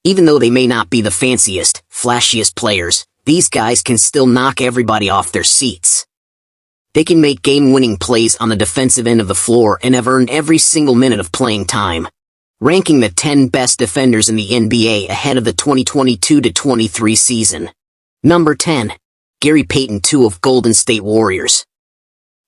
Even though they may not be the fanciest, flashiest players, these guys can still knock everybody off their seats. They can make game-winning plays on the defensive end of the floor and have earned every single minute of playing time, ranking the 10 best defenders in the NBA ahead of the 2022-23 season. Number 10. Gary Payton II of Golden State Warriors.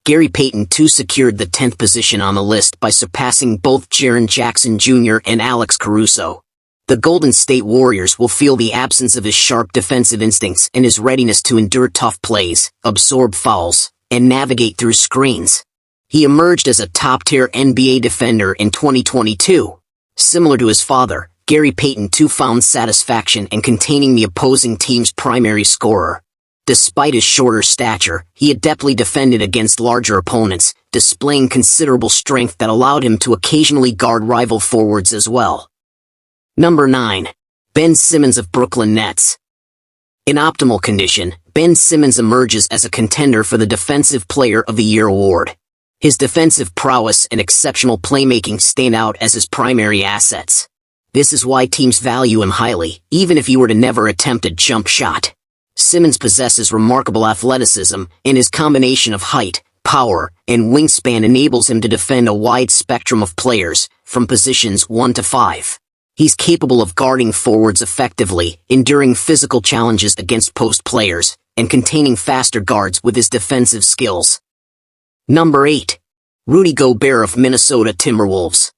Gary Payton II secured the 10th position on the list by surpassing both Jaren Jackson Jr. and Alex Caruso. The Golden State Warriors will feel the absence of his sharp defensive instincts and his readiness to endure tough plays, absorb fouls, and navigate through screens. He emerged as a top-tier NBA defender in 2022. Similar to his father, Gary Payton II found satisfaction in containing the opposing team's primary scorer. Despite his shorter stature, he adeptly defended against larger opponents, displaying considerable strength that allowed him to occasionally guard rival forwards as well. Number 9. Ben Simmons of Brooklyn Nets. In optimal condition, Ben Simmons emerges as a contender for the Defensive Player of the Year award. His defensive prowess and exceptional playmaking stand out as his primary assets. This is why teams value him highly, even if he were to never attempt a jump shot. Simmons possesses remarkable athleticism, and his combination of height, power, and wingspan enables him to defend a wide spectrum of players, from positions 1 to 5. He's capable of guarding forwards effectively, enduring physical challenges against post players, and containing faster guards with his defensive skills. Number 8. Rudy Gobert of Minnesota Timberwolves.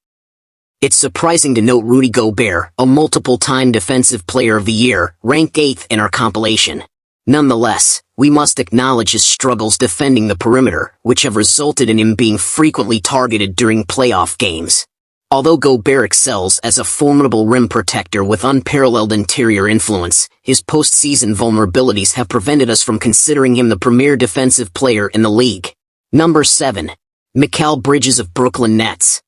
It's surprising to note Rudy Gobert, a multiple-time Defensive Player of the Year, ranked 8th in our compilation. Nonetheless, we must acknowledge his struggles defending the perimeter, which have resulted in him being frequently targeted during playoff games. Although Gobert excels as a formidable rim protector with unparalleled interior influence, his postseason vulnerabilities have prevented us from considering him the premier defensive player in the league. Number 7. Mikhail Bridges of Brooklyn Nets.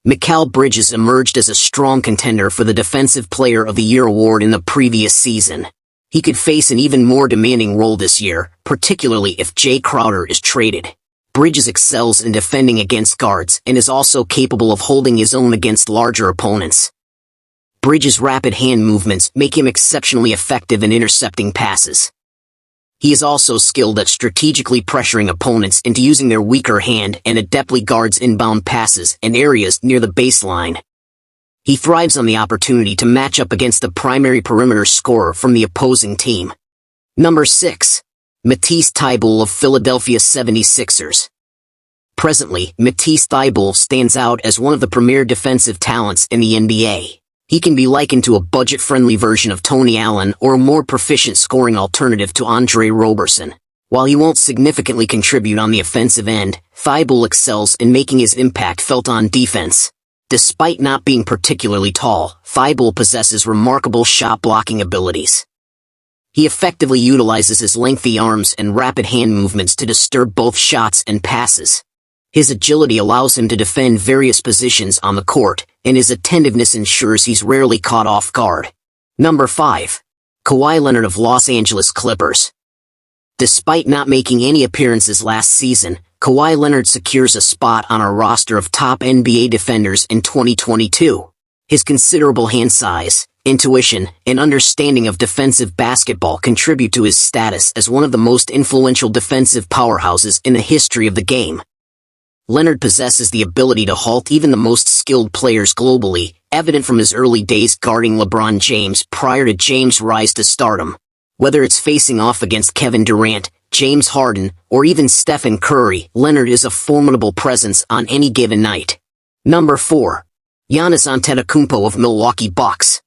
Mikhail Bridges emerged as a strong contender for the Defensive Player of the Year award in the previous season. He could face an even more demanding role this year, particularly if Jay Crowder is traded. Bridges excels in defending against guards and is also capable of holding his own against larger opponents. Bridges' rapid hand movements make him exceptionally effective in intercepting passes. He is also skilled at strategically pressuring opponents into using their weaker hand and adeptly guards inbound passes and areas near the baseline. He thrives on the opportunity to match up against the primary perimeter scorer from the opposing team. Number 6. Matisse Thybulle of Philadelphia 76ers. Presently, Matisse Thybulle stands out as one of the premier defensive talents in the NBA. He can be likened to a budget-friendly version of Tony Allen or a more proficient scoring alternative to Andre Roberson. While he won't significantly contribute on the offensive end, Thybulle excels in making his impact felt on defense. Despite not being particularly tall, Thybulle possesses remarkable shot-blocking abilities. He effectively utilizes his lengthy arms and rapid hand movements to disturb both shots and passes. His agility allows him to defend various positions on the court, and his attentiveness ensures he's rarely caught off guard. Number 5. Kawhi Leonard of Los Angeles Clippers. Despite not making any appearances last season, Kawhi Leonard secures a spot on our roster of top NBA defenders in 2022. His considerable hand size, intuition, and understanding of defensive basketball contribute to his status as one of the most influential defensive powerhouses in the history of the game. Leonard possesses the ability to halt even the most skilled players globally, evident from his early days guarding LeBron James prior to James' rise to stardom. Whether it's facing off against Kevin Durant, James Harden, or even Stephen Curry, Leonard is a formidable presence on any given night. Number 4. Giannis Antetokumpo of Milwaukee Bucks.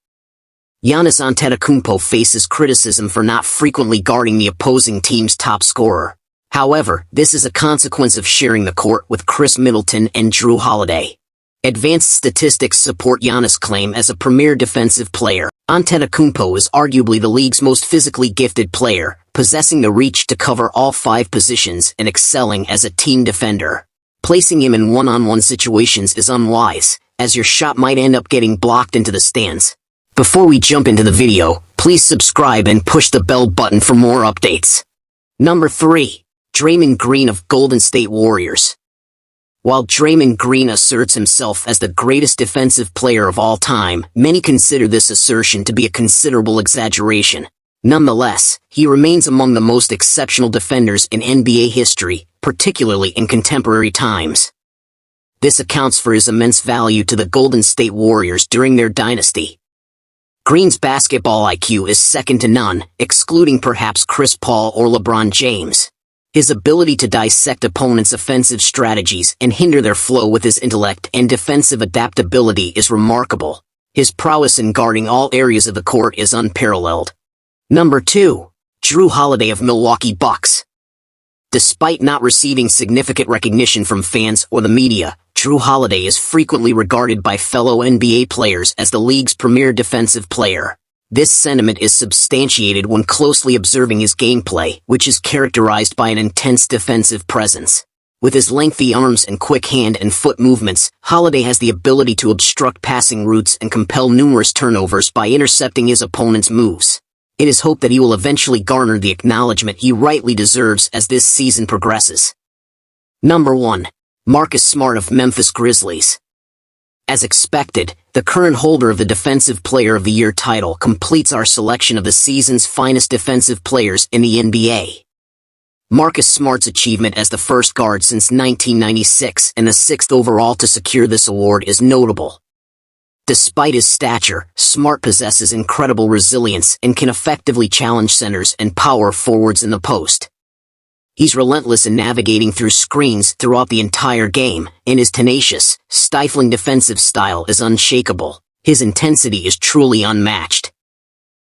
Giannis Antetokumpo faces criticism for not frequently guarding the opposing team's top scorer. However, this is a consequence of sharing the court with Chris Middleton and Jrue Holiday. Advanced statistics support Giannis' claim as a premier defensive player. Antetokumpo is arguably the league's most physically gifted player, possessing the reach to cover all 5 positions and excelling as a team defender. Placing him in one-on-one situations is unwise, as your shot might end up getting blocked into the stands. Before we jump into the video, please subscribe and push the bell button for more updates. Number 3. Draymond Green of Golden State Warriors. While Draymond Green asserts himself as the greatest defensive player of all time, many consider this assertion to be a considerable exaggeration. Nonetheless, he remains among the most exceptional defenders in NBA history, particularly in contemporary times. This accounts for his immense value to the Golden State Warriors during their dynasty. Green's basketball IQ is second to none, excluding perhaps Chris Paul or LeBron James. His ability to dissect opponents' offensive strategies and hinder their flow with his intellect and defensive adaptability is remarkable. His prowess in guarding all areas of the court is unparalleled. Number 2. Jrue Holiday of Milwaukee Bucks. Despite not receiving significant recognition from fans or the media, Jrue Holiday is frequently regarded by fellow NBA players as the league's premier defensive player. This sentiment is substantiated when closely observing his gameplay, which is characterized by an intense defensive presence. With his lengthy arms and quick hand and foot movements, Holiday has the ability to obstruct passing routes and compel numerous turnovers by intercepting his opponent's moves. It is hoped that he will eventually garner the acknowledgement he rightly deserves as this season progresses. Number 1. Marcus Smart of Memphis Grizzlies. As expected, the current holder of the Defensive Player of the Year title completes our selection of the season's finest defensive players in the NBA. Marcus Smart's achievement as the first guard since 1996 and the 6th overall to secure this award is notable. Despite his stature, Smart possesses incredible resilience and can effectively challenge centers and power forwards in the post. He's relentless in navigating through screens throughout the entire game, and his tenacious, stifling defensive style is unshakable. His intensity is truly unmatched.